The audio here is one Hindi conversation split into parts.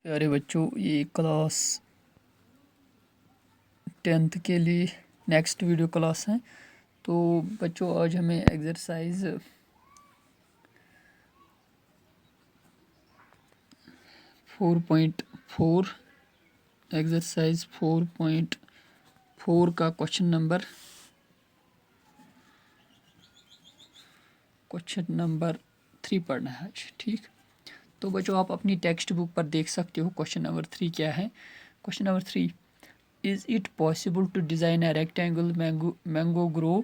प्यारे बच्चों, ये क्लास 10th के लिए नेक्स्ट वीडियो क्लास है। तो बच्चों, आज हमें एक्सरसाइज 4.4 एक्सरसाइज 4.4 का क्वेश्चन नंबर 3 पढ़ना है आज। ठीक, तो बच्चों आप अपनी टेक्स्ट बुक पर देख सकते हो क्वेश्चन नंबर 3 क्या है। Question number 3, is it possible to design a rectangle mango grove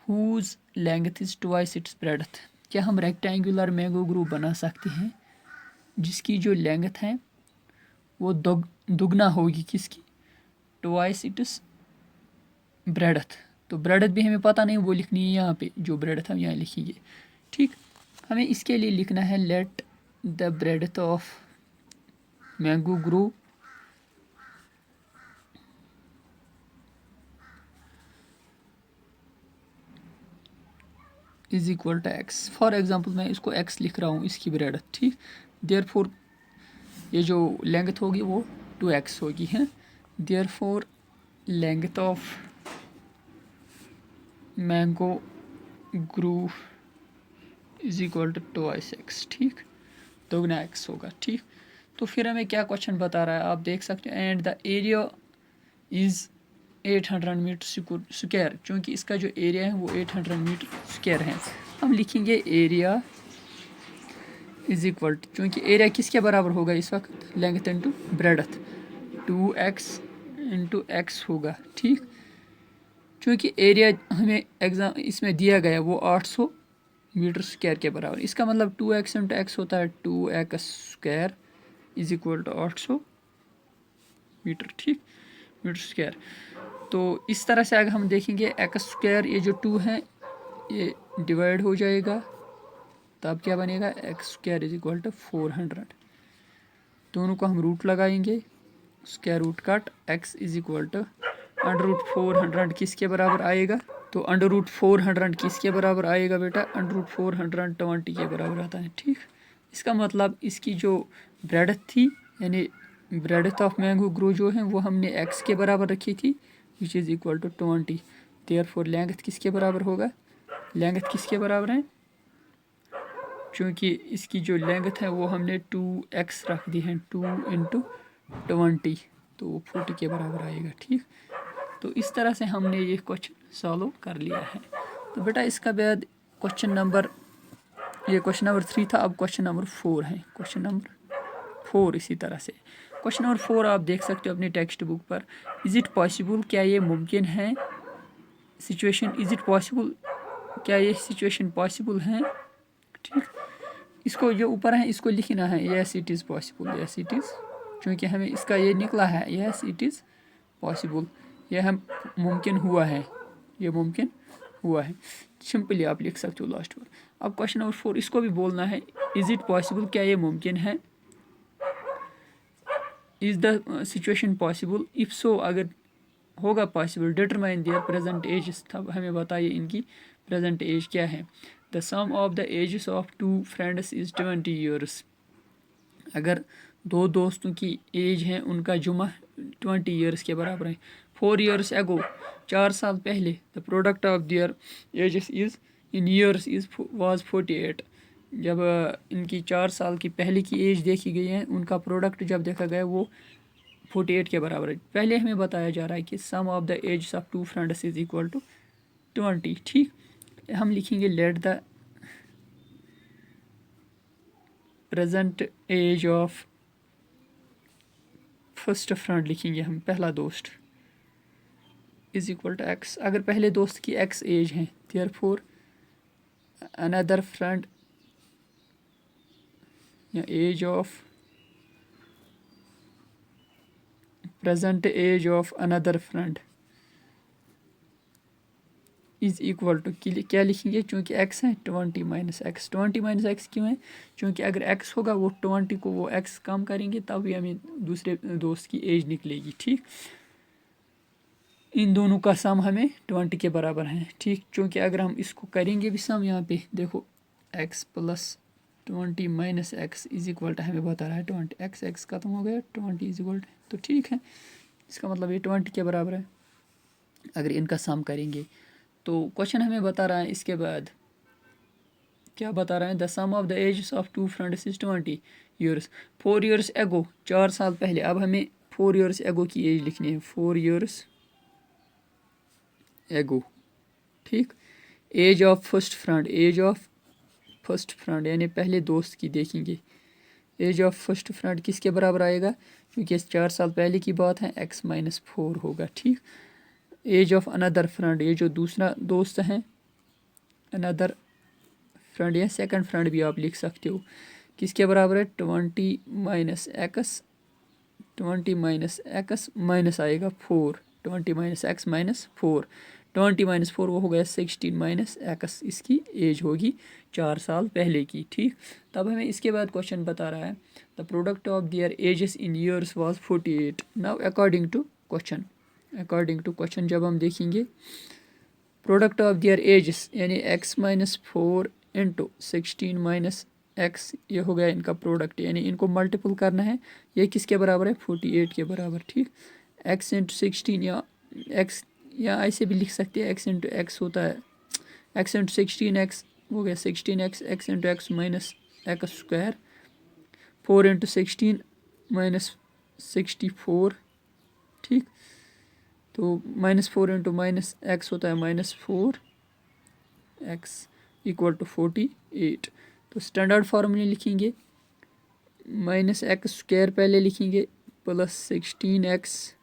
whose length is twice its breadth? क्या हम रेक्टेंगुलर मैंगो ग्रो बना सकते हैं जिसकी जो लेंथ है वो दुगना होगी किसकी, ट्वाइस इट्स ब्रेडथ। तो ब्रेडथ भी हमें पता नहीं, वो लिखनी है यहाँ पे, जो ब्रेडथ हम यहाँ लिखेंगे। ठीक, हमें इसके लिए लिखना है let the breadth of mango grove is equal to x. For example मैं इसको एक्स लिख रहा हूँ, इसकी ब्रेडथ। ठीक, देयरफॉर ये जो लेंथ होगी वो 2x होगी है। Therefore length of mango grove is equal to twice x. ठीक, दोगुना x होगा। ठीक, तो फिर हमें क्या क्वेश्चन बता रहा है आप देख सकते हो। And the area is 800 metre square. चूँकि इसका जो एरिया है वो 800 मीटर स्क्वायर है, हम लिखेंगे एरिया इज इक्वल टू, चूँकि एरिया किसके बराबर होगा इस वक्त, length into breadth, 2x into x होगा। ठीक, चूँकि एरिया हमें एग्जाम इसमें दिया गया वो 800 मीटर स्क्वायर के बराबर, इसका मतलब 2x इंटू एक्स होता है 2x square is equal to 800 metre. ठीक, मीटर स्क्वायर। तो इस तरह से अगर हम देखेंगे एक्स स्क्वायर, ये जो 2 है ये डिवाइड हो जाएगा, तब क्या बनेगा, x square is equal to 400। दोनों को हम रूट लगाएंगे, square root cut, x is equal to under root 400 किसके बराबर आएगा, तो अंडर रूट 400 किसके बराबर आएगा बेटा, अंडर रूट 420 के बराबर आता है। ठीक, इसका मतलब इसकी जो ब्रेडथ थी, यानी ब्रेडथ ऑफ मैंगो ग्रो जो है वो हमने एक्स के बराबर रखी थी, which is equal to 20। Therefore length किसके बराबर होगा, लेंथ किसके बराबर है, क्योंकि इसकी जो लेंथ है वो हमने 2x रख दी है, 2 इंटू 20, तो वो 40 के बराबर आएगा। ठीक, तो इस तरह से हमने ये क्वेश्चन सॉल्व कर लिया है। तो बेटा इसका बाद क्वेश्चन नंबर 3 था, अब क्वेश्चन नंबर 4 है। क्वेश्चन नंबर 4 इसी तरह से, क्वेश्चन नंबर 4 आप देख सकते हो अपनी टेक्स्ट बुक पर। इज़ इट पॉसिबल, क्या ये मुमकिन है, सिचुएशन इज़ इट पॉसिबल, क्या ये सिचुएशन पॉसिबल है। ठीक, इसको जो ऊपर है इसको लिखना है yes it is possible, yes it is, क्योंकि हमें इसका ये निकला है यस इट इज़ पॉसिबल, यह हम मुमकिन हुआ है, ये मुमकिन हुआ है। सिंपली आप लिख सकते हो लास्ट पर। अब क्वेश्चन नंबर 4 इसको भी बोलना है, इज़ इट पॉसिबल, क्या ये मुमकिन है, is the situation possible, if so अगर होगा possible, determine their present age, तब हमें बताइए इनकी प्रेजेंट एज क्या है। The sum of the ages of 2 friends is 20 years. अगर 2 दोस्तों की एज है उनका जुमा 20 ईयर्स के बराबर है। 4 ईयर्स एगो, 4 साल पहले, the product of their edges is in years is was 48। जब इनकी 4 साल की पहले की एज देखी गई है, उनका प्रोडक्ट जब देखा गया वो 48 के बराबर है। पहले हमें बताया जा रहा है कि sum of the age of 2 friends is equal to 20। ठीक, हम लिखेंगे let the present age of first friend, लिखेंगे हम पहला दोस्त, इज इक्वल टू एक्स। अगर पहले दोस्त की एक्स एज है, देयरफॉर अनदर फ्रेंड या age of present age of another friend is equal to, क्या लिखेंगे, चूँकि x है 20 माइनस एक्स। 20 माइनस एक्स क्यों है, क्योंकि अगर x होगा वो 20 को वो x कम करेंगे तब भी हमें दूसरे दोस्त की एज निकलेगी। ठीक, इन दोनों का सम हमें 20 के बराबर है। ठीक, क्योंकि अगर हम इसको करेंगे भी सम, यहाँ पे देखो x plus 20 minus x is equal to हमें बता रहा है 20 एक्स खत्म हो गया 20 इज इक्वल तो ठीक है, इसका मतलब ये 20 के बराबर है अगर इनका सम करेंगे। तो क्वेश्चन हमें बता रहा है इसके बाद क्या बता रहा है, the sum of the ages of two friends is 20 years 4 years ago, 4 साल पहले। अब हमें 4 ईयर्स एगो की एज लिखनी है, 4 ईयर्स एगो, ठीक। Age of first friend, age of first friend यानी पहले दोस्त की देखेंगे। एज ऑफ फर्स्ट फ्रेंड किसके बराबर आएगा, क्योंकि 4 साल पहले की बात है, x माइनस 4 होगा, ठीक। एज ऑफ अनदर फ्रेंड, ये जो दूसरा दोस्त है, अनदर फ्रेंड या सेकंड फ्रेंड भी आप लिख सकते हो, किसके बराबर है 20 minus x, 20 minus x minus आएगा 4, 20 माइनस एक्स माइनस 4, 20 माइनस 4 वो हो गया 16 माइनस एक्स, इसकी एज होगी 4 साल पहले की, ठीक। तब हमें इसके बाद क्वेश्चन बता रहा है the product of their ages in years was 48। Now according to question जब हम देखेंगे प्रोडक्ट ऑफ देयर एजेस यानी x minus 4 into 16 minus x, ये हो गया इनका प्रोडक्ट, यानी इनको मल्टीपल करना है, ये किसके बराबर है 48 के बराबर, ठीक। एक्स इंटू 16 या एक्स या ऐसे भी लिख सकते हैं, एक्स इंटू एक्स होता है, एक्स इंटू 16 एक्स हो गया 16 x, x into x minus x square, 4 into 16 minus 64, ठीक। तो माइनस 4 इंटू माइनस एक्स होता है माइनस 4 एक्स इक्वल टू 48। तो स्टैंडर्ड फॉर्म में लिखेंगे, माइनस एक्स स्क्वायर पहले लिखेंगे प्लस 16x,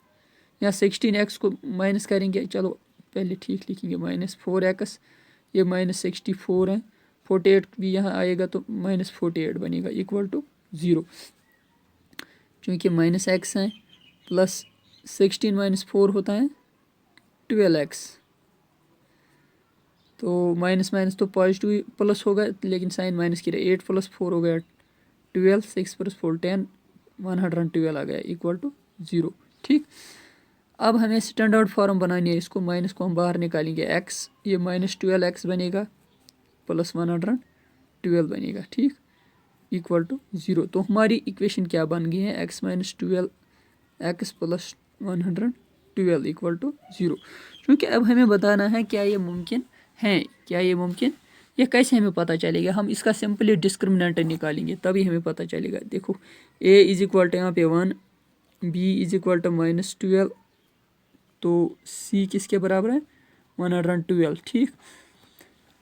या 16x को माइनस करेंगे, चलो पहले ठीक लिखेंगे, माइनस 4x, ये माइनस 64 है, 48 भी यहाँ आएगा तो माइनस 48 बनेगा इक्वल टू 0, क्योंकि माइनस एक्स है, प्लस 16 माइनस 4 होता है 12x, तो माइनस माइनस तो पॉजिटिव प्लस होगा, लेकिन साइन माइनस की रहे, 8 प्लस 4 हो गया 12, 6 प्लस 4 10, 112 आ गया इक्वल टू 0, ठीक। अब हमें स्टैंडर्ड फॉर्म बनानी है, इसको माइनस को हम बाहर निकालेंगे, x ये माइनस 12x बनेगा प्लस 112 बनेगा, ठीक, इक्वल टू 0। तो हमारी इक्वेशन क्या बन गई है, x minus 12x plus 112 equal to 0। क्योंकि अब हमें बताना है क्या ये मुमकिन है, क्या ये मुमकिन, ये कैसे हमें पता चलेगा, हम इसका सिंपली डिस्क्रिमिनेंट निकालेंगे तभी हमें पता चलेगा। देखो a इज इक्वल टू यहाँ पे 1, b is equal to minus 12, तो c किसके बराबर है 112, ठीक।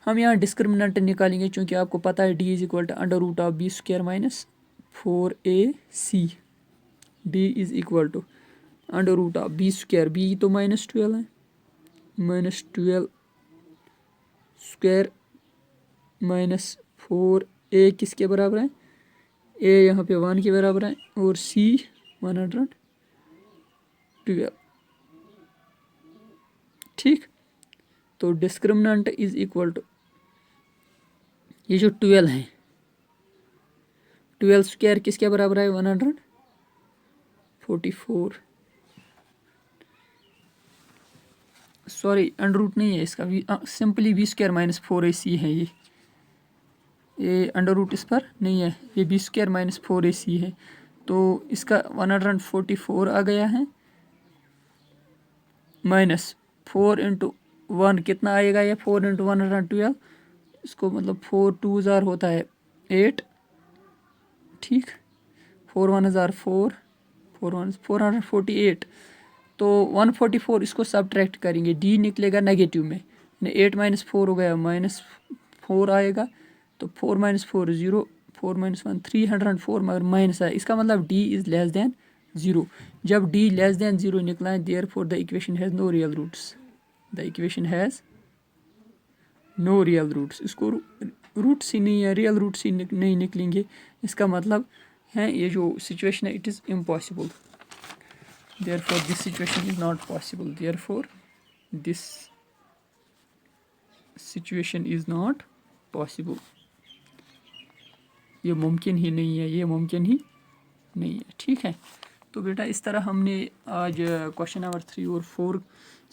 हम यहाँ डिस्क्रिमिनेंट निकालेंगे, क्योंकि आपको पता है d is equal to under root of b square minus 4ac, d is equal to under root of b square, b तो माइनस 12 है, माइनस 12 स्क्वायर माइनस 4a किसके बराबर है, a यहाँ पे 1 के बराबर है, और c 112, ठीक। तो डिस्क्रिमिनेंट इज इक्वल टू ये जो 12 है, 12 स्क्वायर किसके बराबर है 144, सॉरी अंडर रूट नहीं है इसका, simply B square minus 4ac है, ये अंडर रूट इस पर नहीं है, ये बी स्क्वायर माइनस 4ac है, तो इसका 144 आ गया है, माइनस 4 इंटू 1 कितना आएगा, ये 4 इंटू 112, इसको मतलब 4 2 जार होता है 8, ठीक, 4 1 जार 4, 448, तो 144 इसको सब्ट्रैक्ट करेंगे, डी निकलेगा नेगेटिव में, 8 माइनस 4 हो गया माइनस 4 आएगा, तो 4 माइनस 4 0, 4 माइनस 1 304, मगर माइनस है, इसका मतलब डी इज़ लेस देन 0। जब डी लेस देन 0 निकला है, therefore the equation has no real roots, the equation has no real roots, इसको रूट्स ही नहीं है, रियल रूट्स ही नहीं निकलेंगे, इसका मतलब है ये जो सिचुएशन है it is impossible, therefore this situation is not possible, therefore this situation is not possible, ये मुमकिन ही नहीं है, ये मुमकिन ही नहीं है, ठीक है। तो बेटा इस तरह हमने आज क्वेश्चन नंबर 3 और 4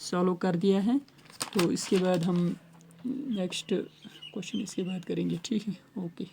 सॉल्व कर दिया है, तो इसके बाद हम नेक्स्ट क्वेश्चन इसके बाद करेंगे, ठीक है, ओके।